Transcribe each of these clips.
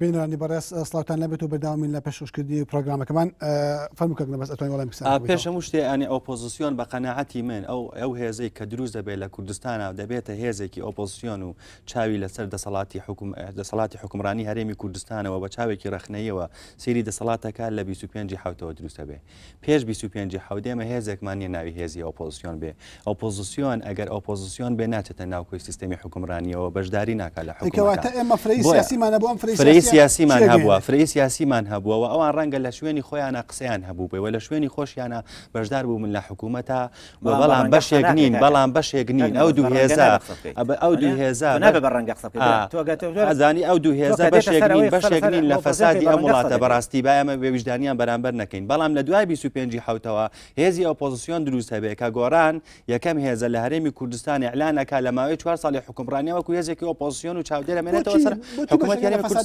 بینرانی بەڕێز سڵاوتان لەبێت و بەرداوامین لە پێشکەشکردنی پرۆگرامەکەمان فەرموکەن لە بەس ئەتوانین وەڵامی قسە پێشەم شتێ ئەنی ئۆپۆزیسیۆن بە قەناعەتی من ئەو هێزەی کە دروست دەبێت لە کوردستانە دەبێتە هێزێکی ئۆپۆزیسیۆن و چاوی لەسەر دەسەڵاتی حکومڕانی هەرێمی کوردستانەوە بە چاوێکی رەخنەیەوە سێری دەسەڵاتەکە لە 25 حوتەوە دروستە بێ پێش 25 حودێمە هێزێکمان نیە ناوی هێزی ئۆپۆزیسیۆن بێ ئۆپۆزیسیۆن ئەگەر ئۆپۆزیسیۆن بێ ناچێتە ناوکۆی سیستەمی حکومڕانیەوە بەشداری ناکات لە حکومەتە ئێمە فرەی سیاسیمانە بۆ ئەم فرەی سیاسیمان هەبووە فرەی سیاسیمان هەبووەوە ئەوان ڕەنگە لە شوێنی خۆیانە قسەیان هەبوو بێ و لە شوێنی خۆشیانە بەشدار بوو من لە حکوومەتە بەڵام بەشێک نین بەڵام بەشێک نین ئەو دوو هێزە ئەو دوو هێزە ئەزانی ئەو دوو هێزە بەشێک نین لە فەسادی ئەم وڵاتە بەڕاستی با ئەمە بێویژدانیان بەرامبەر نەکەین بەڵام لە دوای 25 حوتەوە هێزی ئۆپۆزیسیۆن دروست هەبێ کە گۆڕان یەکەم هێزە لە هەرێمی کوردستان ئیعلانەکە لە ماوەی 4 ساڵی حکومڕانی وەکو هێزێکی ئۆپۆزیسیۆن و چاودێرە مێنێتەوە سەر حکومەتی هەرێمی کوردستان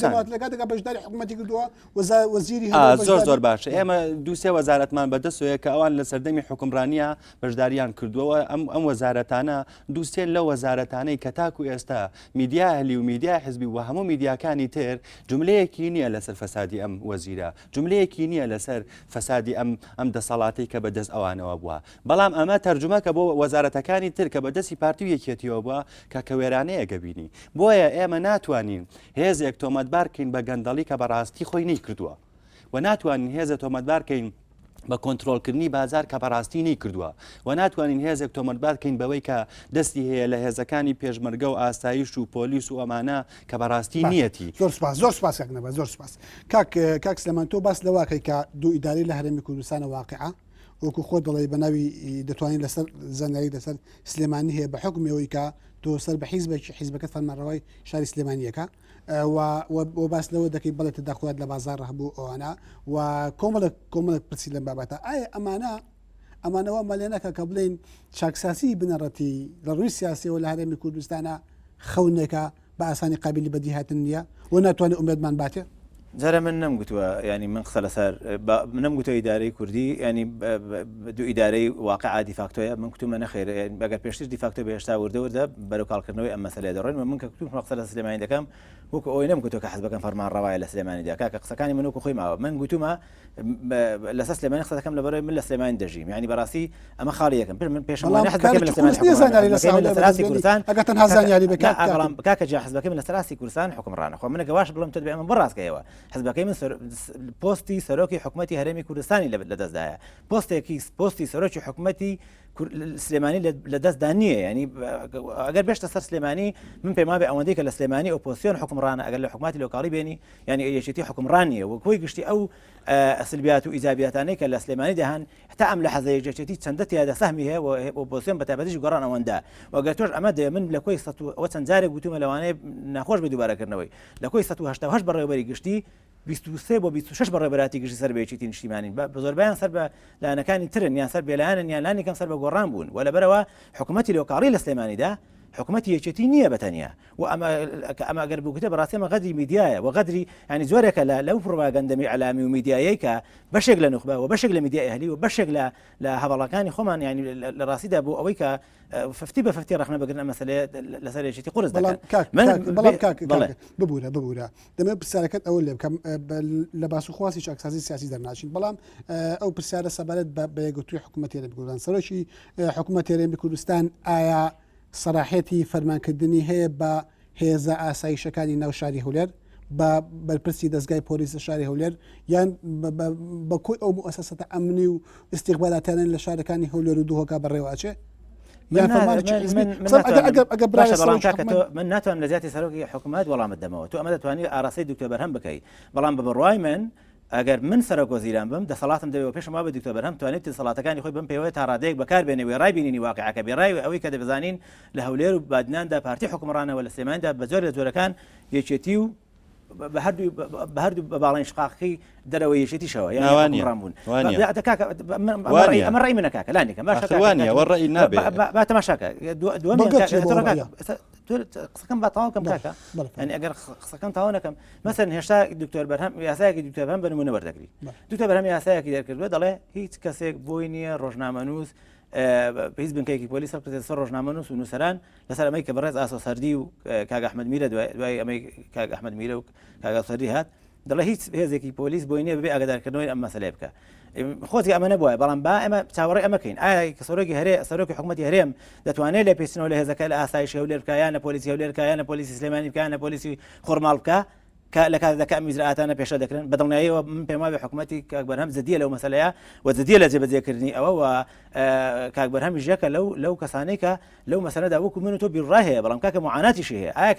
زۆر باشە ئێمە دووسێ وەزارەتمان بەدەستەوە کە ئەوان لە سەردەمی حکومڕانیە بەشداریان کردووە ئەم وەزارەتانە دووسێن لە وەزارەتانەی کە تاکو ئێستا میدیا هەلی و میدیا حزبی و هەموو میدیاکانی تر جملەیەکی نییە لەسەر فەسادی ئەم وەزیرە جملەیەکی نییە لەسەر فەسادی ئەم دەسەڵاتی کە بەدەست ئەوانەوە بووە بەڵام ئەمە تەرجمەکە بۆ وەزارەتەکانی تر کە بەدەستی پارتی و یەکێتیەوە بووە کە کەوێرانەیە گەبینی بۆیە ئێمە ناتوانین هێزێک تۆمەتبارکەین بە گەندەڵی کە بەڕاستی خۆی نەیکردووە و ناتوانین هێزە تۆمەتبارکەین بە کۆنتترۆلکردنی بازار کە بەڕاستی نەیکردووە و ناتوانین هێزێک تۆمەتبارکەین بەوەی کە دەستی هەیە لە هێزەکانی پێشمەرگە و ئاسایش و پۆلیس و ئەمانە کە بەڕاستی نیەتی زۆر سپاس نەبە زۆر سپاس کاک سلێمان تۆ باس لەواکەی کە دوو ئیداری لە هەرێمی کوردستانە واقعە وەکو خۆ دەڵێ بە ناوی دەتوانین لەسەر زانایی لەسەر سلێمانی هەیە بە حکومەوەی کە تۆ سەر بە حیزبەکەت فەرمانڕەوەی شاری سلێمانیەکە و باس لەوە دەکەی بڵێت تداخلات لە بازار هەبوو ئەوانە و کۆمەڵک پرسی لەم بابەتە ئایا ئەمانەوە مەلێنەکە کە بڵین چاکساسی بنەڕەتی لە ڕووی سیاسیەوە لە هەرێمی کوردستانە خەونێکە بە ئاسانی قابلی بەدیهاتن نییە و ناتوانێت ئومێدمان باتێ جارە من نەمگوتووە ینی من قسە لەسەر نەمگوتە ئیدارەی کوردی ینی دوو ئیدارەی واقع دیفاکتۆیە من کتومە نەخێر بەگەر پێشتر دیفاکتۆ بەهێشتا وردەوردە بەرەو کاڵکردنەوەی ئەم مەسەلەیە دەڕۆین من کە کتوم قسە لە سلێمانی دەکەم وەکو ئەوەی نەمگوتۆ کە حەزبەکەم فەرمانڕەوایە لە سلێمانیدا کاکە قسەکانی من وەکو خۆی ماوە من گوتومە لەسەر سلێمانی قسە دەکەم لەبەرەوەی من لە سلێمانی دەژیم ینی بەڕاستی ئەمە خاڵی یەکەم من پێشمانی حەزبەکەم لە سلێمانی کوردستان ئەگەر تەنها زانیاری بکات کاکە جا حەزبەکەم لە سەراسی کوردستان حکومڕانە خۆ منە گەواش بڵم تۆ بێ من بڕاستکەیەوە حەزبەکەی من پۆستی سەرۆکی حکوومەتی هەرێمی کوردستانی لە دەستدایە پۆستی سەرۆکی حکوومەتی سلێمانی لە دەستدا نییە ینی ئەگەر بێشتە سەر سلێمانی من پێما بێ ئەوەندەی کە لە سلێمانی ئۆپۆزیسیۆن حکومڕانە ئەگەر لە حکوومەتی لۆکاڵی بێنی ینی یەکێتی حکومڕانیە و کۆی گشتی ئەو سلبیات و ئیزابیاتانەی کە لە سلێمانی دەهان حتا ئەم لە حەزای یەکێتی چەندە تیادا سەهمی هەیە و ئۆپۆزیسیۆن بە تایبەتیش گۆڕان ئەوەندا وەگەر تۆش ئەمە دێ من لە کۆی ئەوە چەند جارێک گوتومە لەوانەیە ناخۆش بە دووبارەکردنەوەی لە کۆی 1970 بەڕێوەبەری گشتی 23 بۆ 26 بەڕێبەراتی گشتی سەر بەیەکێتی نیشتیمانین بە زۆربیان سەر بە لایەنەکانی ترن یان سەر بێلایەنن یان لانی کەم سەر بە گۆڕان بوون و لەبەرەوە حکوومەتی لۆکاڵی لە سلێمانیدا حکوومەتی یەکێتی نییە بەتەنیا و ئەمە ئەگەر بگوتە بەڕاستی ئەمە غەدری میدیایە و غەدری ینی زۆرێکە لەو پڕۆپاگەندەمی عەلامی و میدیایی کە بەشێک لە نوخبە و بەشێک لە میدیای ئەهلی و بەشێک لە هەواڵەکانی خۆمان ینی لە ڕاستیدا بۆ ئەوەی کە ففتی بە ففتی ڕخنە بگرن ئەم مەسەلەیە لەسەر یەکێتی قورس دەکەن بەڵام ببوورە دەمێت پرسیارەکەت ئەوە لێ بکەم لە باسوخواسی چاکسازی سیاسی دەرناچین بەڵام ئەو پرسیارە سەبارەت بە یەکگرتووی حکوومەتی هەرێمی کوردستان سەرۆکی حکوومەتی هەرێمی کوردستان ئایا سەراحەتی فەرمانکردنی هەیە بە هێزە ئاسایشەکانی ناو شاری هەولێر بە بەرپرسی دەستگای پۆلیس شاری هەولێر یان بە کۆی ئەو مؤسسەتە ئەمنی و استیخباراتیانن لە شارەکانی هەولێر و دووهۆکا بەڕێواچێ من ناتوانم لە زیاتی سەرۆکی حکوومەت وەڵامت دەمەوە تۆ ئەمە دەتوانانی ئاراستەی دوکتۆر بەرهەم بکەیت بەڵام بە بڕوای من ئەگەر من سەرۆک وەزیران بم دەسەڵاتم دەوێت پێشم وا بە دوکتۆر بەرهەم توانێت دەسەڵاتەکانی خۆی بم پێوەیە تا ڕادەیەک بەکاربێنێ وێ ڕای بینینی واقعەکە بێڕای ئەوەی کە دەبزانین لە هەولێر و بادناندا پارتی حکومڕانەوە لە سلێمانیدا بە زۆر لە جۆرەکان یەکێتی و بە هەردوو بە باڵین شقاقی دەرەوە یەکێتیشەوە ڕامبوون ئەمە ڕای منە کاکە لانێکم ڕای نابێت با تەماشاکە قسەکەم با تاواکەم کاکە ئەنی ئەگەر قسەکەم تاوا نەکەم مەسەن هێشتا دکتۆر بەرهەم یاسایەکی دکتۆر بەرهەم بە نمونە وەردەگری دکتۆر بەرهەم یاسایەکی دەرکردووە دەڵێ هیچ کەسێک بۆی نییە ڕۆژنامەنووس هیچ بنکەیەکی پۆلیس هەڵکردێت سەر ڕۆژنامەنووس و نووسەران لەسەر ئەمەی کە بەڕێز ئاسۆ سەردی و کاک ئەحمەد میرە دوای ئەمەی کاک ئەحمەد میرە و کاک سەردی هات دەڵێ هیچ هێزێکی پۆلیس بۆی نییە ببێ ئاگادارکردنەوەی ئەم مەسەلەی بکە خۆتی ئەمە نەبووە بەڵام با ئەمە چاوەڕێ ئەمەکەین ئایا کە سەرۆکی حکوومەتی هەرێم دەتوانێت لە پێچنەوە لە هێزەکە لە ئاسایش هەولێر بکە یان لە پۆلیسی هەولێر بکە یان لە پۆلیسی سلێمانی بکە یان لە پۆلیسی خۆرماڵ بکە لە کاتێکدا ئەم ئیجراعاتانە پێشە دەکرێن بەدڵنیاییەوە من پێم وایە حکوومەتی کاک بەرهەم جددیە لەو مەسەلەیە و جددیە لە جێبەجێکردنی ئەوە و کاک بەرهەمیش یەکە لەو کەسانەی کە لەو مەسەلەدا وەکو من و تۆ بیرڕای هەیە بەڵام کاکە معاناتیشی هەیە ئایا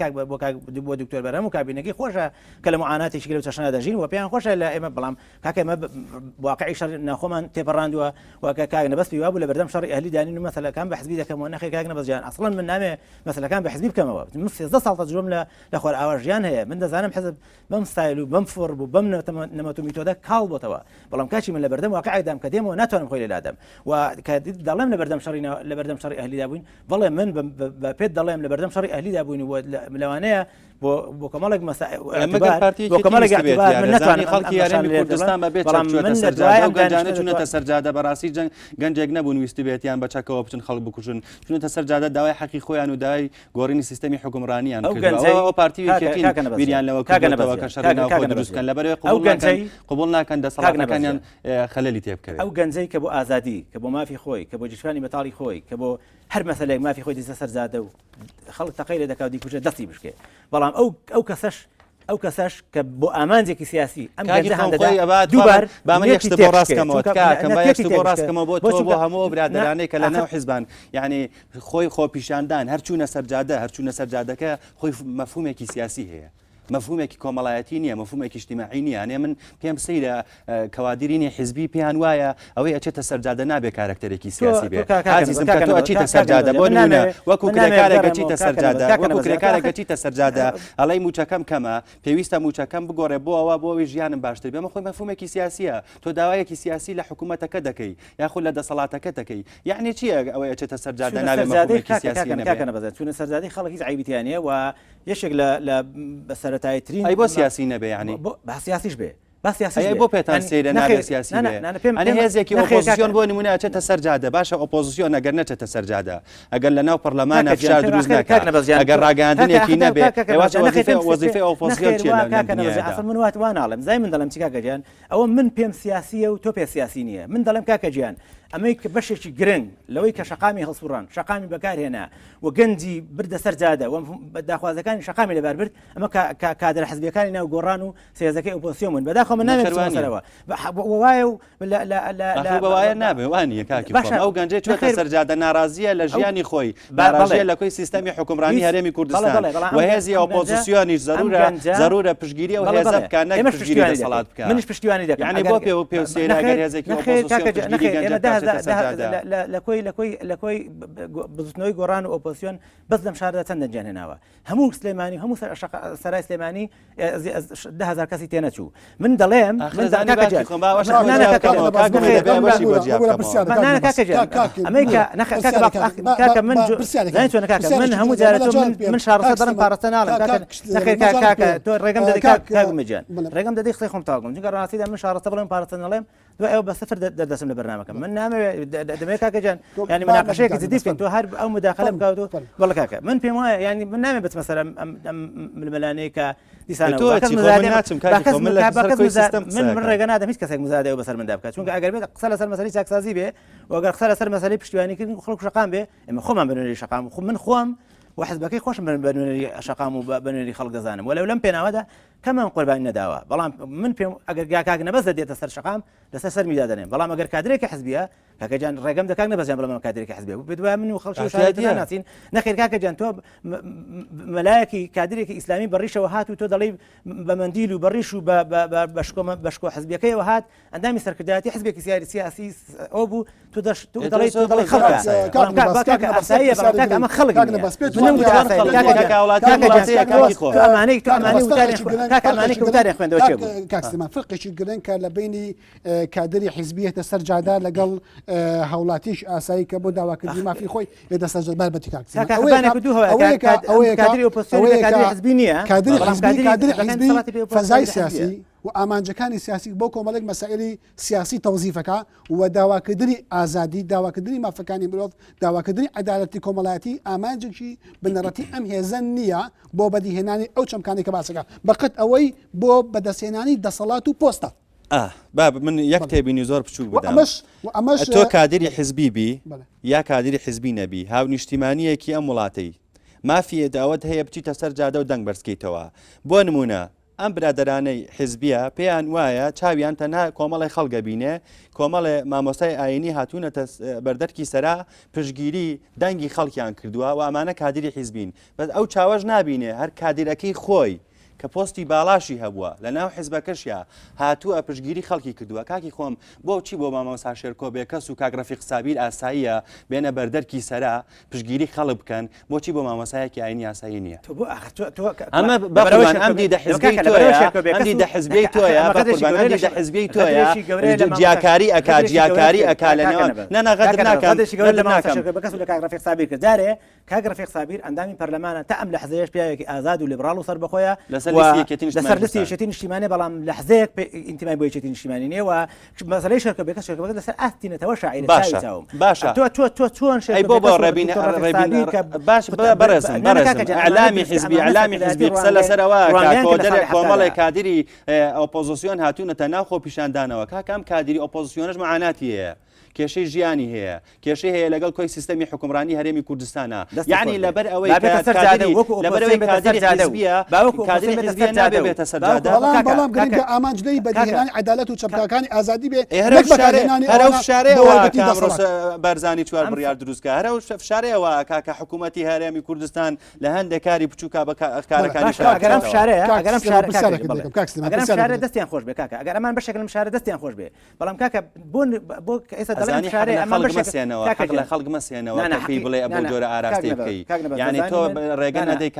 بۆ دکتۆر بەرهەم و کابینەکەی خۆشە کە لە معاناتێکی لەو چەشنە دەژین و پێیان خۆشە لە ئێمە بەڵام کاکە ئێمە واقعی شەڕ ناخۆمان تێپەڕاندووە و کاک نەبەست پێی وابوو لە بەردەم شەڕی ئەهلی دانین و مەسەلەکان بە حزبی دەکەمەوە نەخێ کاک نەبەستجان ئەسڵەن من نامێ مەسەلەکان بە حزبی بکەمەوە من 13 ساڵ تەجروبەم لە خۆر ئاواژیان هەیە من دەزانم حزب بەم ستایل و بەم فڕ بوو بەم نەمەت و میتۆدە کاڵ بۆتەوە بەڵام کاچی من لە بەردەم واقعیدام کە دێمەوە ناتوانم خۆی لێدادەم و دەڵێم لە بەردەم شەڕی ئەهلیدا بووین بەڵێ من بە پێت دەڵێم لە بەردەم شەڕی ئەهلیدا بووین و لەوانەیە بۆ کۆمەڵێک کۆمەڵێکی خەڵکی یارێمی کوردستان بەبێت سەرجادە و گەنجانە چونەتە سەرجادە بەڕاستی گەنجێک نەبوون ویستی بێتیان بە چەکەوە بچن خەڵک بکوژن چونەتە سەرجادە داوای حەقی خۆیان و داوای گۆڕینی سیستەمی حکومڕانیان کردەوە پارتیەکەین بیریان لەوە کردەوە کە شەڕی ناوخۆ دروستکەن لەبەرەوەی قبول ناکەن دەسەڵاتەکانیان خەلەلی تێ بکەوێت ئەو گەنجەی کە بۆ ئازادی کە بۆ مافی خۆی کە بۆ جیشتوانی بەتاڵی خۆی کە بۆ هەر مەسەلێک مافی خۆی دیسە سەرجادە و خەڵک تەقەی لێ دەکات دیکوژە دەستی بشکێ بەڵام ئەو کەسەش کە بۆ ئامانجێکی سیاسی ئەم دووبار بامە یەکشتە بۆ ڕاستکەمەوە کەمە یەکشتە بۆ ڕاستکەمەوە بۆ تۆ بۆ هەموو برادرانەی کە لە ناو حیزبان یعنی خۆی خۆپیشاندان هەرچوونە سەرجادەکە خۆی مەفهومێکی سیاسی هەیە مەفهومێکی کۆمەڵایەتی نییە مەفهومێکی اجتماعی نییە ئەنێ من پێم سەیرە کەوادرینی حیزبی پێیان وایە ئەوەی ئەچێتە سەرجادە نابێ کارکتەرێکی سیاسی بێ عزیزم کە تۆ ئەچیتە سەرجادە بۆ نمونە وەکو کرێکارێک ئەچیتە سەرجادە وەکو کرێکارێک ئەچیتە سەرجادە ئەڵەی موچەکەم کەمە پێویستە موچەکەم بگۆڕێ بۆ ئەوە بۆەوەی ژیانم باشتر بێ خۆی مەفهومێکی سیاسیە تۆ داوایەکی سیاسی لە حکوومەتەکە دەکەی یاخود لە دەسەڵاتەکە دەکەی یعنی چییە ئەوەی ئەچێتە سەرجادە نابێ مەفهومێکی سیاسی نەبێ چونە سەرجادەی خەڵکی عیبیتیانە و یەشێک لە بەسەرەتاییترین ئەی بۆ سیاسی نەبێ یعنی بە سیاسیش بێ بۆ پێتان سەیرە نابێ سیاسی بێ هێزێکی ئۆپۆزیسیۆن بۆ نمونە ئەچێتە سەرجادە باشە ئۆپۆزیسیۆن ئەگەر نەچێتە سەرجادە ئەگەر لە ناو پەرلەمانە فشار دروست نەکات ئەگەر ڕاگەاندنێکی نەبێ وەزیفەی ئۆپۆزیسیۆن چیە من وات واناڵم زای من دەڵێم چی کاکە گیان ئەوە من پێم سیاسیە و تۆ پێ سیاسی نییە من دەڵێم کاکە گیان ئەمەی کە بەشێکی گرنگ لەوەی کە شەقامی هەڵسوڕان شەقامی بەکارهێنا و گەنجی بردە سەرجادە و داخوازەکانی شەقامی لەبار برد ئەمە کادرە حزبیەکانی ناو گۆڕان و سێزەکەی ئۆپۆزیسیۆن بوون بەداخۆ من نامێت وایە و بەوایە نابێ وانە کاکی ئەو گەنجەی چۆتە سەرجادە ناڕازیە لە ژیانی خۆی ناڕازیە لە کۆی سیستەمی حکومڕانی هەرێمی کوردستان و هێزی ئۆپۆزیسیۆنیش زەرورە پشتگیری و هێزە بکات نەک پشتگیری دەسەڵات بکات منش پشتیوانی دەکەم یعنی بۆ پێوسێنە ئەگەر هێزێکی ئۆپۆزیسیۆن لە کۆی بزوتنەوەی گۆڕان و ئۆپۆزیسیۆن بەس لەم شاردا چەند دەنجیان هێناوە هەموو سلێمانی هەموو سەرای سلێمانی 10,000 کەسی تێنەچوو من دەڵێم من هەموو جارێت من شارەسە دەڕم پارەستە ناڵم تۆ ڕێگەم دەدەکاتگومەجان ڕێگەم دەدەی قسەی خۆم تاوگم چونکە ڕاستیدا من شارەسە بڵێم پارەستە نەڵێم دو ئەو بە سفر دەدەسم لە بەرنامەکەم من نامەوێت دەمەوێت کاکەجان ینی مناقەشەیەکی جدی بکەین تۆ هەر ئەو مداخەلە بکات و بەڵێ کاکە من پێم وایە ینی من نامێت بچمە سەر ململانەیە کە من ڕێگە نادەم هیچ کەسێک مزادێ و بەسەر مندا بکات چونکە ئەگەر بێت قسە لەسەر مەسەلەی چاکسازی بێ و ئەگەر قسە لەسەر مەسەلەی پشتیوانیکردن خەڵک شەقام بێ ئێمە خۆمان بنوێری شەقام من خۆم وحزبەکەی خۆشم بنوێری شەقام و بنوێری خەڵک دەزانم وەلەو لەم پێناوەدا کەمان قوربانی نەداوە بەڵام من پێم ئەگەر گاکاک نەبەست دێتە سەر شەقام لەسەر سەر میدا دەنێم بەڵام ئەگەر کادرێکی حزبیە کاکەجان ڕێگەم دەکات نەبەزیان بڵێم کادرێکی حزبیە بێ من و خەڵکی شایەتی ناسین نەخێر کاکەجان تۆ مەلایەکی کادرێکی ئیسلامی بەڕیشەوە هات و تۆ دەڵێ بە مەندیل و بەڕیش و بەشکۆ حزبیەکەیەوە هات ئەندامی سەرکردایەتی حزبێکی سیاسی ئەو بوو تۆ دەڵێ ئەمە خەڵک کاکسمان فرقێکی گرنگ کە لە بینی کادری حیزبیەتە سەرجادا لەگەڵ هەوڵاتیش ئاسایی کە بۆ داواکردنی مافی خۆی ێدە سەرجەبار بەتی کاکسمان کادری حیزبی فەزای سیاسی و ئامانجەکانی سیاسی بۆ کۆمەڵێک مەسائلی سیاسی تەوزیفەکە و داواکردنی ئازادی داواکردنی مافەکانی مرۆڤ داواکردنی عەدالەتی کۆمەڵایەتی ئامانجێکی بنەڕەتی ئەم هێزە نییە بۆ بەدیهێنانی ئەو چەمکانی کە باسەکە بەقەت ئەوەی بۆ بەدەستێنانی دەسەڵات و پۆستە. باب من یەک تێبینی زۆر بچوو بدەم تۆ کادری حزبی بی یا کادری حزبی نەبی هاونیشتیمانیەکی ئەم وڵاتەی مافیە داوت هەیە بچیتە سەر جادە و دەنگ بەرزکەیتەوە بۆ نمونە ئەم برادرانەی حزبیە پێیان وایە چاویان تەنها کۆمەڵی خەڵگە بینێ کۆمەڵێ مامۆستای ئاینی هاتوونەتە بەردەرکی سەرا پشگیری دەنگی خەڵکیان کردووە و ئەمانە کادری حیزبین بەس ئەو چاوەش نابینێ هەر کادیرەکەی خۆی کە پۆستی باڵاشی هەبووە لە ناو حیزبەکەشیە هاتووە پشگیری خەڵکی کردووە کاکی خۆم بۆچی بۆ مامۆستا شێرکۆ بێکەس و کاک ڕەفیق سابیر ئاساییە بێنە بەردەرکی سەرا پشگیری خەڵک بکەن بۆچی بۆ مامۆسایەکی ئاینی ئاسایی نییە ئەمە بەڕوان ئەم دیدە حزبی تۆیە ئەم دیدە حزبی تۆیە بەقوربان دیدە حزبی تۆیە جیاکاری ئەکا جیاکاری ئەکا لەنێوان نەغەدر ناکەم بەکەس لە کاک ڕەفیق سابیر کرد جارێ کاک ڕەفیق سابیر ئەندامی پەرلەمانە تا ئەم لە حزەیەش پیاوێکی ئازاد و لیبرال و سەر بەخۆیە لەسەر لەستی یەکێتی نیشتیمانیە بەڵام لە حزەیەک ئینتیمای بۆ یەکێتی نیشتیمانی نییە و مەسەلەی شەرکە بێکەس شەرکەکە لەسەر ئاستینەتەوە شاعیرە باشە تۆ چۆن بۆ ڕێبین باش بەرەزم ئەعلامی حزبی ئەعلامی حزبی قسە لەسەرەوە کۆمەڵی کادری ئۆپۆزیسیۆن هاتوونەتە ناو خۆ پیشاندانەوە کاکەم کادری ئۆپۆزیسیۆنش معاناتی هەیە کێشەی ژیانی هەیە کێشەی هەیە لەگەڵ کۆی سیستەمی حکومڕانی هەرێمی کوردستانە یعنی لەبەر ئەوەی نابێتە سەرجادە بەڵام گرنگە ئامانجدەی بەدیهێنانی عەدالەت و چەپکاکانی ئازادی بێ هەرە فشارەیەوە بەرزانی 4 بڕیار دروستکە هەرە فشارەیەوە کاکە حکوومەتی هەرێمی کوردستان لە هەندێک کاری بچووکە بەکارەکانی شارە دەستیان خۆش بێ کاکە ئەگەر ئەمان بەشێک لەم شارە دەستیان خۆش بێ بەڵام کاکە بۆ ئێستا خەڵک مەسێنەوە پێی بڵێ بۆ جۆرە ئاراستی بکەی یعنی تۆ ڕێگە نەدەی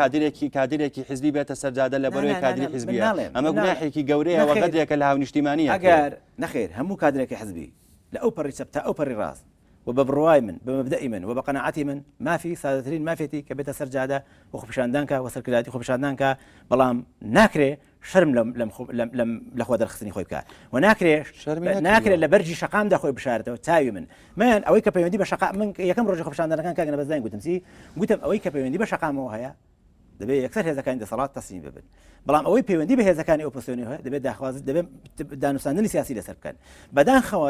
کادرێکی حزبی بێتە سەرجادە لە بەروی کادری حزبیە ئەمە گوناحێکی گەورەیە وە قەدرێکە لە هاونیشتیمانیە ئەگەر نەخێر هەموو کادرێکی حزبی لە ئەو پەڕی چەپ تا ئەو پەڕی ڕاست و بەبڕوای من بمبدئی من و بەقەناعەتی من مافی سادەترین مافێتی کە بێتە سەرجادە و خۆپیشاندانکە و سەرکرداتی خۆپیشاندانکە بەڵام ناکرێ شەرم لە خۆ دەرخستنی خۆی بکات و ناکرێت لە بەرجی شەقامدا خۆی بشارێتەوە چاوی من ئەوەی کە پەیوەندی بە شەقام من یەکەم ڕۆژی خۆپیشاندانەکان کاگەنە بەزدان گوتم ئەوەی کە پەیوەندی بە شەقامەوە هەیە دەبێت یەکسەر هێزەکانی دەسەڵات تەسلیم ببن بەڵام ئەوەی پەیوەندی بە هێزەکانی ئۆپۆزیسیۆنی هەیە دەبێت دانوستاندنی سیاسی لەسەر بکەن بەدانخەوە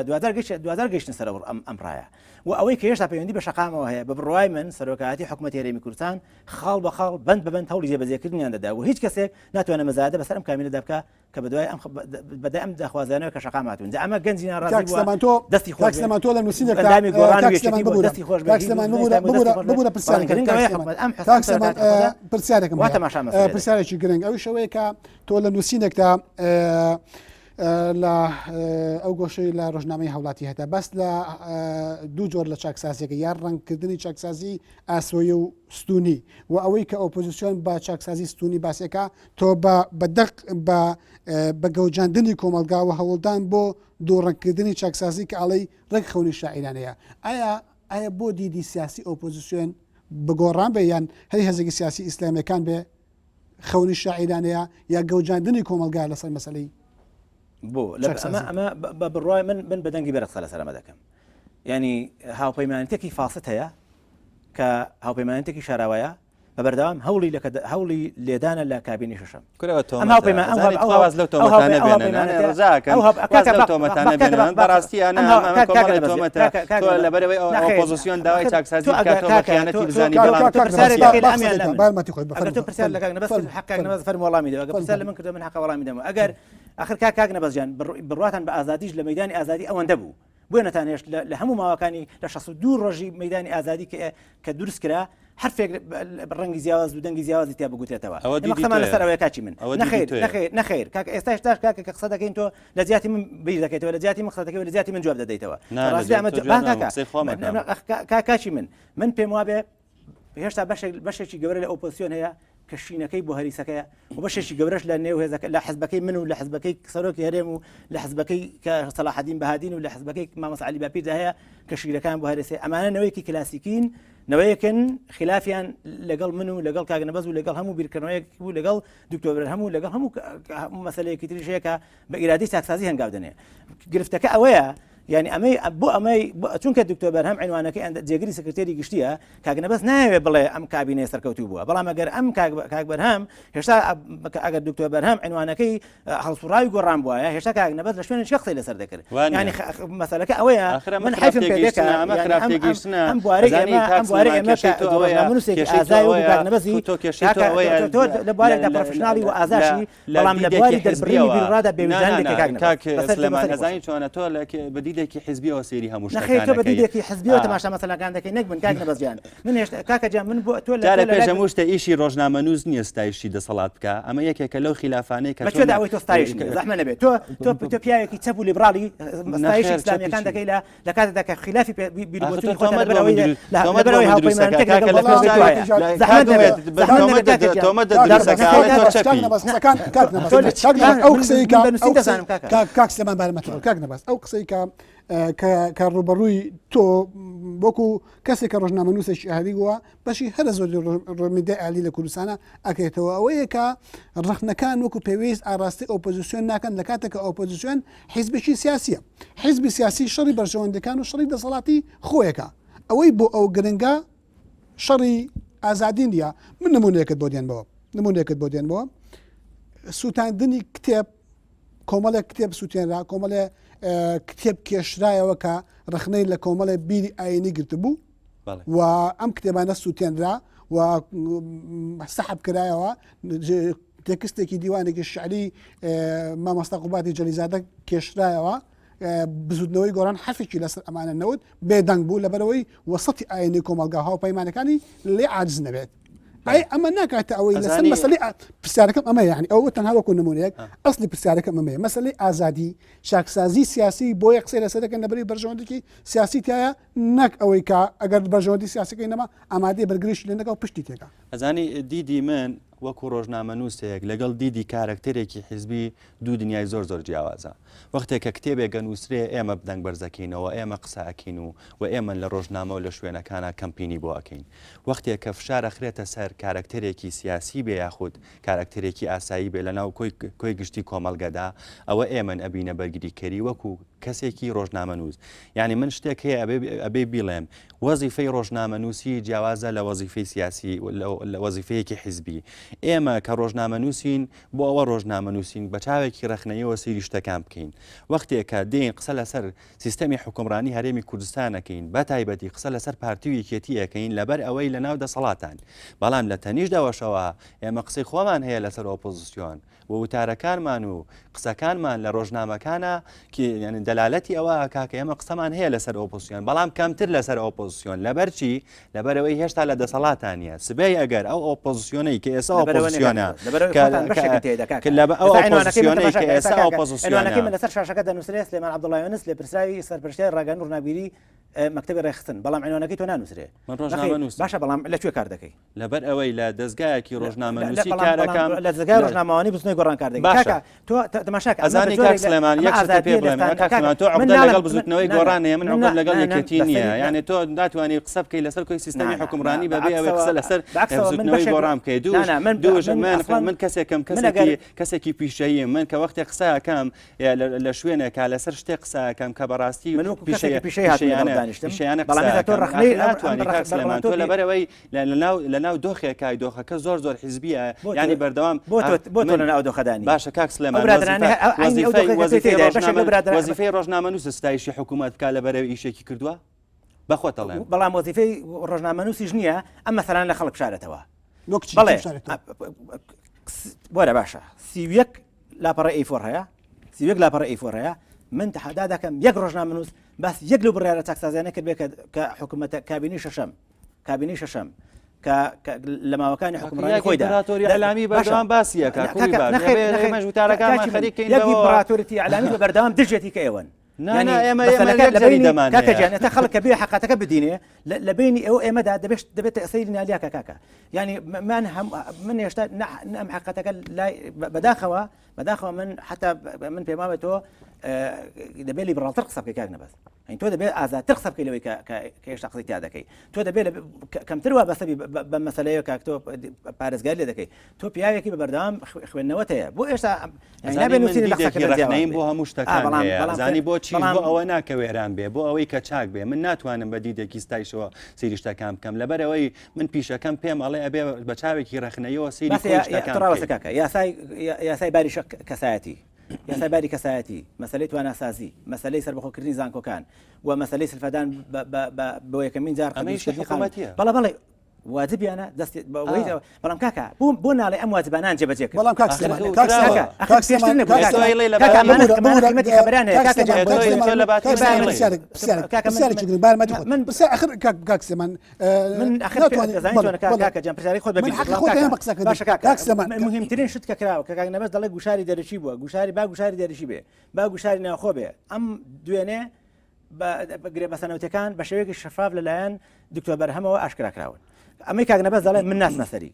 دوازار گەیشتن سەر ئەم ڕایە و ئەوەی کە هێشتا پەیوەندی بە شەقامەوە هەیە بە بڕوای من سەرۆکایەتی حکوومەتی هەرێمی کوردستان خاڵ بە خاڵ بەند بەبەند هەوڵی جێبەجێکردنیان دەدا و هیچ کەسێک ناتوانێت مەزادە بەسەر ئەم کامیلەدا بکە کە بەدوای بەدای ئەم داخوازانەوە کە شەقام هاتوون ئەمە گەنجی ناڕازی دەستی خۆش تۆ لە نووسینێک دەستی خۆش پرسیارێکی گرنگ ئەوی شەوەیە کە تۆ لە نووسینێکدا لە ئەو گۆشەی لە ڕۆژنامەی هەوڵاتی هەتا بەس لە دوو جۆر لە چاکسازیەکە یان ڕەنگکردنی چاکسازی ئاسۆیی و ستونی و ئەوەی کە ئۆپۆزیسیۆن بە چاکسازی ستونی باسیەکە تۆ بەدەق بە گەوجاندنی کۆمەلگا و هەوڵدان بۆ دووڕەنگکردنی چاکسازی کە ئەڵەی ڕێک خەونی شاعیرانەیە ئایا بۆ دیدی سیاسی ئۆپۆزیسیۆن بگۆڕان بێ یان هەری هەزێکی سیاسی ئیسلامیەکان بێ خەونی شاعیرانەیە یا گەوجاندنی کۆمەلگا لەسەر مەسەلەی بۆ ئەمە بە بڕوای من بەدەنگی بەرەقسە لەسەر ئەمە دەکەم ینی هاوپەیمانێتێکی فاسەتەیە کە هاوپەیمانێتێکی شاراوەیە بە بەردەوام هەوڵی لێدانە لە کابینی شەشەم بەڕاستی لەبەرەوەی ئۆپۆزیسیۆن داوای چاکسازی بکاتەوە بزانی فەرمی وەڵامی دەوە پرسیار لە من کردو من حەق وەڵامی دەمەوە ئەگەر ئاخر کاک نەبەزیان بڕواتان بە ئازادیش لە مەیدانی ئازادی ئەوەندە بوو بۆیە نەتانێش لە هەموو ماوەکانی لە 62 ڕۆژی مەیدانی ئازادی کە دروست کرا هەرفێک ڕەنگی زیاواز و دەنگی زیاوازی تیا بگوتێتەوە ئەمەمان لەسەرەوەی کاچی من نەخێر کاک ئێستاش کاکە کە قسە دەکەین تۆ لە زیاتی من بیر دەکەیتەوە لە زیاتی من قسە دەکەی لە زیاتی من جواب دەدەیتەوە کاچی من پێم وابێ هێشتا بەشێکی گەورە لە ئۆپۆزیسیۆن هەیە کە شینەکەی بۆ هەریسەکەی و بەشێکی گەورەش لە نێو هێزەکە لە حزبەکەی من و لە حزبەکەی سەرۆکی هەرێم و لە حزبەکەی کە سەلاحەدین بەهادین و لە حزبەکەی مامۆستا عەلی باپیردا هەیە کە شیرەکان بۆ هەرێسێ ئەمانە نەوەیەکی کلاسیکین نەوەیەکن خلافیان لەگەڵ من و لەگەڵ کاگنەبەز و لەگەڵ هەموو بیرکردنەوەیەک و لەگەڵ دکتۆر هەموو لەگەڵ هەموو مەسەلەیەکی تریشەیە کە بە ئیرادی چاکسازی هەنگاو دەنێ گرفتەکە ئەوەیە يعني ئەمەی چونکە دکتۆر بەرهەم عنوانەکەی جێگری سکرتێری گشتیە کاگنەبەز ناوێ بڵێ ئەم کابینێ سەرکەوتوو بووە بەڵام ئەگەر ئەم کاک بەرهەم هێشتا ئەگەر دکتۆر بەرهەم عنوانەکەی هەڵسوڕاوی گۆڕان بووە هێشتا کاگنەبەز لە شوێنی چ قسەی لەسەر دەکرد يعني مەسەلەکە ئەوەیە من حیفم پێ دێت ئەم بوارەی ئێمە منوسێکی ئازای و کاگنەبەزی لە بوارێکدا پرۆفشناڵی و ئازاشی بەڵام لە بواری دەربڕینی بیرڕادا بێویزان دەکە کاگنەبەز بديدێکی حزبیەوە سێری هەموو شتەکانەکەی نەخێت بدیدێکی حزبیەوە تەماشا مەسەلەکان دەکەی نەک من کاگنەبەز جیان من هێشتا کاکە جیان من بۆ تۆ لە پێش هەموو شتە ئیشی ڕۆژنامەنووس نییە ستایشی دەسەڵات بکە ئەمە یەکێکە لەو خلافانەی کە بەچێ داوای تۆ ستایش زەحمە نەبێت تۆ پیاوێکی چەپ و لیبرالی ستایشی ئیسلامیەکان دەکەی لە کاتێکدا کە خلافی بیرگۆتنی خۆت لەبەرەوەی هاوپەیمانەکەی کاک سلێمان بارەمەتەوە کاگنەبەز ئەو قسەی کە ڕوبەڕووی تۆ وەکو کەسێک کە ڕۆژنامەنووسێکی ئالی وە بەشی هەرە زۆر ڕۆمیدای ئالی لە کوردستانە ئەکەیتەوە ئەوەیە کە ڕخنەکان وەکو پێویست ئاراستی ئۆپۆزیسیۆن ناکەن لە کاتێکە ئۆپۆزیسیۆن حیزبێکی سیاسیە حیزبی سیاسی شەڕی بەرژەوەندەکان و شەڕی دەسەڵاتی خۆیەکە ئەوەی بۆ ئەو گرنگە شەڕی ئازادی نیە من نمونەیەکت بۆ دێنبەوە سووتاندنی کتێب کۆمەڵێک کتێب سووتێنرا کۆمەڵێ کتێب کێشرایەوە کە ڕخنەی لە کۆمەڵێ بیری ئاینی گرتبوو و ئەم کتێبانە سووتێنرا و سەحب کرایەوە تێکستێکی دیوانێکی شعری مامۆستا قوباتی جەلیزادە کێشرایەوە بزودنەوەی گۆران حەفێکی لەسەر ئەمانە نەوت بێدەنگ بوو لەبەرەوەی وەسەتی ئاینی کۆمەلگا هاوپەیمانەکانی لێ عاجز نەبێت ئەمە ناکاتە ئەوەی لەسەر مەسەلەی پرسیارەکەم ئەمە یعنی ئەوە تەنها وەکو نمونەیەک ئەسلی پرسیارەکەم ئەمەیە مەسەلەی ئازادی چاکسازی سیاسی بۆ یە قسەی لەسەر دەکەن لەبەری بەرژەوەندێکی سیاسی تایە نەک ئەوەی کە ئەگەر بەرژەوەندی سیاسەکەی نەما ئامادەی بەرگریش لێ نەکە و پشتی تێکە ئەزانی دیدی من وەکو ڕۆژنامەنووسێک لەگەڵ دیدی کارکتەرێکی حیزبی دوو دنیای زۆر جیاوازە وەختێک کە کتێبێک گەنووسرێ ئێمە بدەنگ بەرزەکەینەوە ئێمە قسەکەین و ئێمە لە ڕۆژنامە و لە شوێنەکانە کەمپینی بۆ ئەکەین وەختێک کە فشارە خرێتە سەر کارکتەرێکی سیاسی بێ یاخود کارکتەرێکی ئاسایی بێ لەناو کۆی گشتی کۆمەلگەدا ئەوە ئێمە ئەبینە بەرگریکەری وەکو کەسێکی ڕۆژنامەنووس یعنی من شتێک هەیە ئەبێ بیڵێم وەزیفەی ڕۆژنامەنووسی جیاوازە لە وەزیفەی سیاسی لە وەزیفەیەکی حیزبی ئێمە کە ڕۆژنامەنووسین بۆ ئەوە ڕۆژنامەنووسین بە چاوێکی ڕخنەیەوە سەیری شتەکان بکەین وەختێک کە دێن قسە لەسەر سیستەمی حکومڕانی هەرێمی کوردستانەکەین بە تایبەتی قسە لەسەر پارتی و یەکێتی ئەەکەین لەبەر ئەوەی لە ناو دەسەڵاتان بەڵام لە تەنیشداوەشەوە ئێمە قسەی خۆمان هەیە لەسەر ئۆپۆزیسیۆن و وتارەکانمان و قسەکانمان لە ڕۆژنامەکانە یعنی دەلالەتی ئەوە کاکە ئێمە قسەمان هەیە لەسەر ئۆپۆزیسیۆن بەڵام کەمتر لەسەر ئۆپۆزیسیۆن لەبەرچی لەبەرەوەی هێشتا لە دەسەڵاتانە سبەی ئەگەر ئەو ئۆپۆزیسیۆنەی کە ئێستا ئۆپۆزیسیۆنە ئەوانەکەی لەسەر شاشەکە دەنووسرێت سلێمان عەبدوڵڵا یۆنس لێ پرسراوی سەرپرشتیاری ڕاگەاندنی و ڕووناگیری مەکتەبی ڕێخستن بەڵام عنوانەکەی تۆ نانووسرێ باشە بەڵام لەکوێ کار دەکەی لەبەر ئەوەی لە دەستگایەکی ڕۆژنامەنووسی کارەکەم لە دەستگای ڕۆژنامەوانی بزنەوەی گۆڕان کار دەکەی تۆ تەماشاکە ئەزانی کاک سلێمان یەک شتە پێ بڵێم کاکسلێمان تۆ عەقدە لەگەڵ بزوتنەوەی گۆڕانەیە من عەقدەم لەگەڵ یەکێتی نییە یعنی تۆ ناتوانانی قسە بکەی لەسەر کۆی سیستەمی حکومڕانی بەبێ ئەوەی قسە لەسەر بزوتنەوەی گۆڕان بکەی من کەسێکم کەسێکی پیشەیە من کە وەختی قسەکەم لە شوێنێکە لەسەر شتێک قسەکەم کە بەڕاستی پیشەیانە تۆ لەبەرەوەی لە ناو دۆخێکای دۆخەکە زۆر حیزبیە ینی بەردەوام بۆ تۆ لە ناو دۆخەدانی باشە کاک سلێمان وەزیفەی ڕۆژنامەنووس ستایشی حکوومەت کا لەبەرەوەی ئیشێکی کردووە بەخۆتەڵێن بەڵام وەزیفەی ڕۆژنامەنووسیش نییە ئەم مەسەلان لە خەڵک بشارێتەوە بۆرە باشە سیویەک لاپەڕە ئەیفۆر هەیە سیویەک لاپەڕە ئەیفۆر هەیە من تەحەدا دەکەم یەک ڕۆژنامەنووس باس یەک لەو بڕیارە چاکسازیانە کرد بێت کە حکوومەتە کابینی شەشەم کە لە ماوەکانی حکومڕانی خۆیدا ئەلامی بەردەوام باسیەکە کوڕی باش ئێمەش وتارەکانمان خەریکەینەوە یەکی ئیمپراتۆریەتی ئەلامی بە بەردەوام دژێتی کە ئێوەن كاكا انت خلق كبير حقاتك بدينه لبيني او امدا دبت اسيلنا عليها كاكا يعني ما نهم من يشتاق نعم حقاتك لا بداخوا من حتى من بمامته دبلي برا ترقص كاكنا بس يعني تو دبي ازا ترقص كيلوي كايش قصدي هذا كي تو دبي كم تروى بس بمساله كاكتو باريس قال لي ذكي تو بياي كي ببردام خوينا وتيا بو ايش يعني نبي نسير لقصك رحنين بوها مشتكان زاني بو تشي بو او انا كويران بي بو اوي كچاك بي من ناتوانم بديده کی ستایشو سیریشتا کام کم لبروي من پیشا کم پیم الله ابي بچاوي کی رخنيو سيري كوشتا کام ترى وسكاكا يا ساي باري كسايتي يا سايباري كسايتي مسألة وأنا أساسي مسألة سربخو كرني زانكو كان ومسألة الفدان بويا كمين جار أميش حكومتية بلا واجبي أنا دست بلام كاكا بونا على أموات بنان جبتك بلام كاك سلمان كاكا أنا قيمتي خبرانة كاكا كاكا بس آخر كاك سلمان من آخر كاكا جنب بشاري خود كاكا سلمان مهم ترين شت كاكراو كاكا نبض ضلك وشاري درشي بوا وشاري درشي به وشاري ناخوبه أم دوينه بقريب مثلا وتكان بشويك الشفاف للآن دكتور برهمه وأشكر كراون أمريكا نبض ضلك من الناس مثلي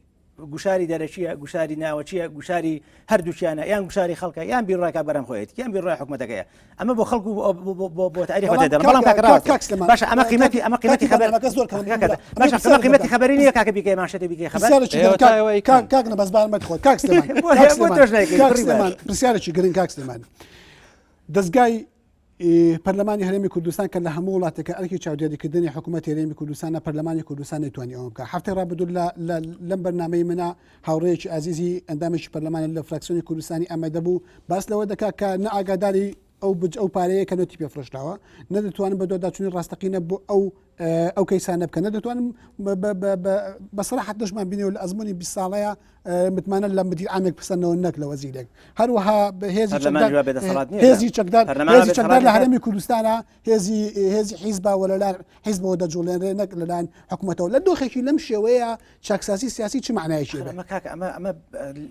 گوشاری دەرەچیە گوشاری ناوەچیە گوشاری هەردووچیانە یان گوشاری خەڵکە یان بیرڕای کابرام خۆیەتی یان بیرڕای حکومەتەکەیە ئەمە بۆ خەڵکو بۆ تعریف دەدەن بەڵام باشە ئەمە قیمەتی خەبەر باشە ئەمە قیمەتی خەبەری نییە کاکە بیکەی ماشێتی بیکەی خەبەر کاک نەبەزبارمە خۆ کاک سلێمان پرسیارێکی گرنگ کاک سلێمان دەستگای پەرلەمانی هەرێمی کوردستان کە لە هەموو وڵاتێکە ئەرکی چاودێریکردنی حکوومەتی هەرێمی کوردستانە پەرلەمانی کوردستان نەیتوانی ئەوە بکە هەفتەی ڕابردوو لەم بەرنامەی منە هاوڕێیەکی ئازیزی ئەندامێکی پەرلەمانی لە فراکسیۆنی کوردستانی ئەمەدە بوو باس لەوە دەکات کە نە ئاگاداری ئەو پارەیە کە نۆتی پێفرۆشراوە نەدەتوانن بە دۆداچوونی ڕاستەقینە بۆ ئەو کەیسانە بکە نەدەتوانن بەسەراحەت دەشمان بینێەوە لە ئەزمموی 20 ساڵەیە متمانە لە مدیر عامێک پسەنەوە نەک لە وەزیرێک هەروەها هێزی چەکدار لە هەرێمی کوردستانە هێزی حیزبە لەلایەن حیزبەوە دەجوڵێنرێ نەک لەلایەن حکوومەتەوە لە دۆخێکی لەم شێوەیە چاکساسی سیاسی چ معنایشی ئەمە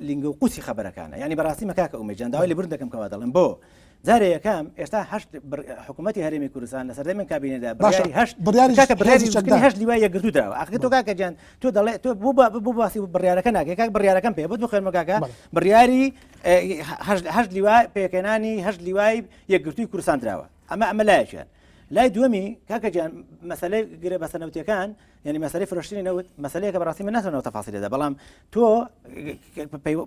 لینگە و قوسی خەبەرەکانە ینی بەڕاستی مەکاکە ئومێجان داوای لە برد دەکەم کەوا دەڵێن بۆ جارێ یەکەم ئێستا حکوومەتی هەرێمی کوردستان لە سەردەمی کابینەدا هەشت لیوای یەکگرتو داوە ئاخر تۆ کاکە گیان تۆ دەڵێ تۆ بۆ باسی بڕیارەکە ناکەی کاک بڕیارەکەم پێ بۆ خوێنمە کاکە بڕیاری هەشت لیوای پێکەنانی هەشت لیوای یەکگرتووی کوردستان دراوە ئەمە لایەکیان لای دووەمی کاکە گیان مەسەلەی گرێ بەسەنەوتیەکان یعنی مەسەلەی فرۆشتنی نەوت مەسەلەیەکە بەڕاستی من ناتوانەوە تەفاسیلێدا بەڵام تۆ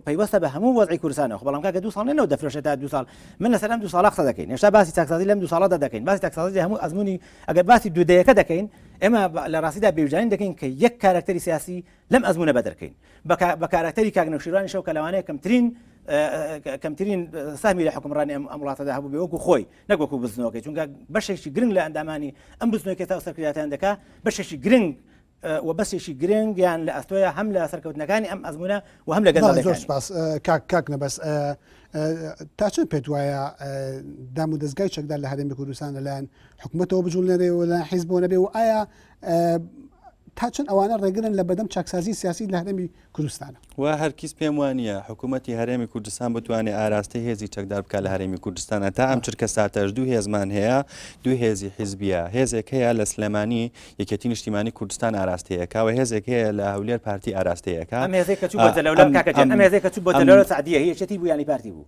پەیوەستە بە هەموو وەزعی کوردستانەوە بەڵام کاکە 2 ساڵ نەوە دەفرۆشێت تا 2 ساڵ من لەسەر 2 ساڵ قسە دەکەین هێشتا باسی تاکسازی لەم 2 ساڵەدا دەکەین باسی تاکسازی هەموو ئەزمموی ئەگەر باسی دوودەیەکە دەکەین ئێمە لە ڕاستیدا بێوجدانی دەکەین کە یەک کارکتەری سیاسی لەم ئەزممونە بەدەرکەین بە کارکتەری کاکنەوشیروانی شەو کە لەوانەیە کەمترین سامی لە حکومڕانی ئەم وڵاتەدا هەبوو بێ وەکو خۆی نەکوەکو بزنەوەکەی چونکە بەشێکی گرنگ لە ئەندامانی ئەم بزنەوەی تا سەرکرداتیان دەکا بەشێکی گرنگ و بەسێکی گرنگ یان لە ئەستۆیە هەم لە سەرکەوتنەکانی ئەم ئەزمونە و هەم لە گەندەڵەکانی کاک نەبەس تا چەند پێت وایە دام و دەستگای چەکدار لە هەرێمی کوردستان لەلایەن حکوومەتەوە بجوڵێنێ و لە حیزبەوە نەبێ و ئایا تا چەند ئەوانە ڕێگرن لە بەدەم چاکسازی سیاسی لە هەرێمی کوردستانە و هەرگیز پێم وانە حکوومەتی هەرێمی کوردستان بتوانێت ئاراستی هێزی چەکدار بکە لە هەرێمی کوردستانە تا ئەم چرکە ساتەش دوو هێزمان هەیە دوو هێزی حیزبیە هێزێک هەیە لە سلێمانی یەکێتی نیشتیمانی کوردستان ئاراستەیەکە و هێزێک هەیە لە هەولێر پارتی ئاراستەیەەکە ئەم هێزێکە چوو بۆ دەلەولەم کاکە ئەم هێزێکە چوو بۆ دەلەولە سعدیە هیچەتی بوو ینی پارتی بوو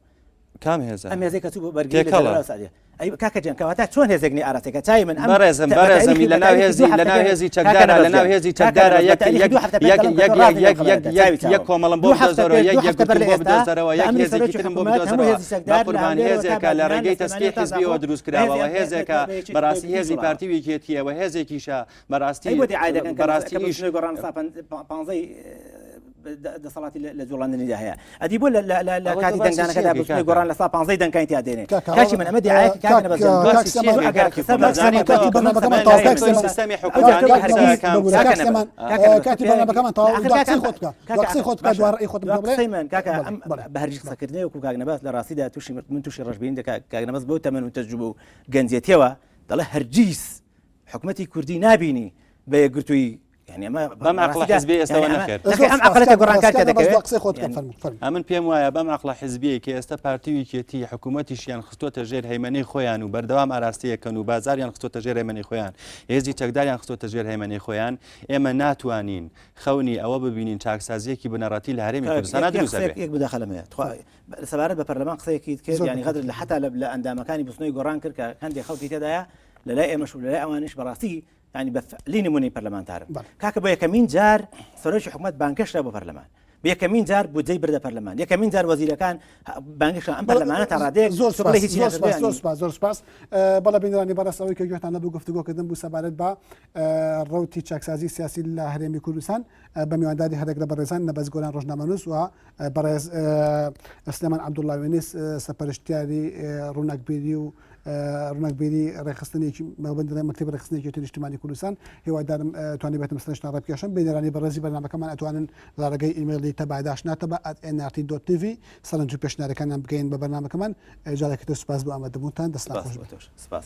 کام هێزە ئەم هێزێکە چوو بۆ بەرگری دەلەولە سعدیە ئەی کاکە جان کەواتە چۆن هێزێکنی ئاراستێکە چای من بەڕێزمی لەناو هێزی چەکدارە لەناو هێزی چەکدارە یەک کۆمەڵم بۆ بدۆزەرەوە یەک بۆ بدۆزەرەوە یەک هێزێکی ترم بۆ بدۆزەرەوە قوربان هێزێکە لە ڕێگەی تەسکی حیزبیەوە دروست کراوەوە هێزێکە بەڕاستی هێزی پارتی ویکێتیەوە هێزێکیشە بەڕاستی بەڕاستی گۆڕان 15 دەسەڵاتی لە جوڵاندنیدا هەیە ئەدی بۆ لە کاتی دەنگدانەکەدا بچنی گۆڕان لە 15 دەنگکانی تیا دێنێ کاچی من ئەمە دیعایەکی کاکە کاتی بەرنامەکەمان بە هەرگیز قسەکردنی وەکو کاک نەباس لە ڕاستیدا من تووشی ڕەشببینی کاک نەباس بۆ تەمەن و تەجروبە و گەنجێتیەوە دەڵێ هەرگیز حکوومەتی کوردی نابینی بە یەکگرتووی يعني ما بەم عەقڵە حیزبی ئێستاوە نەخێر. ئەم عقلەتە گۆڕانکار دەکەوێت قسەی خۆت بکەم فەرموو. ئەمن پێم وایە بەم عەقڵە حیزبیە کە ئێستا پارتیویکێتی حکوومەتیشیان خستۆتە ژێر هەیمەنەی خۆیان و بەردەوام ئاراستەیەکەن و بازاریان خستۆتە ژێر هەیمەنەی خۆیان، هێزی چەکداریان خستۆتە ژێر هەیمەنەی خۆیان، ئێمە ناتوانین خەونی ئەوە ببینین چاکسازیەکی بنەڕەتی لە هەرێمی کوردستان دروست بێت. یەک بداخلم هەیە سەبارەت بە پەرلەمان قسەیەکی کرد ینی غەدر لە حتا لە ئەندامەکانی بستنەوەی گۆڕان کرد کە هەندێک خەڵکی تێدایە لەلای ئێمەش و لەلای ئەوانش بەڕاستی ینی بەفعلی نمونەی پەرلەمانتارن کاکە بۆ یەکەمین جار سەرۆکی حکوومەت بانگەشتە بۆ پەرلەمان بە یەکەمین جار بودجەی بردە پەرلەمان یەکەمین جار وەزیرەکان بانگەشتە ئەم پەرلەمانە تا ڕادەیەک زۆر سپاس بەڵە بینرانی بەڕاست ئەوەی کە گوێتان لەبوو گفتوگۆکردن بوو سەبارەت بە ڕەوتی چاکسازی سیاسی لە هەرێمی کوردستان بە میوانداری هەرێک لە بەڕێزان نەبەز گۆران ڕۆژنامەنووس و بەڕێز سلێمان عەبدوڵڵاوێنیس سەرپەرشتیاری ڕووناکبیری و ڕووناکبیری ڕێخستنێکی مەبەندی مەکتەبی ڕێخستنێکی نیشتیمانی کوردستان هیوادارم توانی بێتم سنشنا ڕێبکێشن بینرانی بەڕێزی بەرنامەکەمان ئەتوانن لە ڕێگەی ئیمێلی تەباداش ناتەبە @nrt.tv سەرنج و پێشنیارەکانیان بگەین بە بەرنامەکەمان جارێکی تر سپاس بۆ ئامادەبوونتان دەستناخۆش سپاس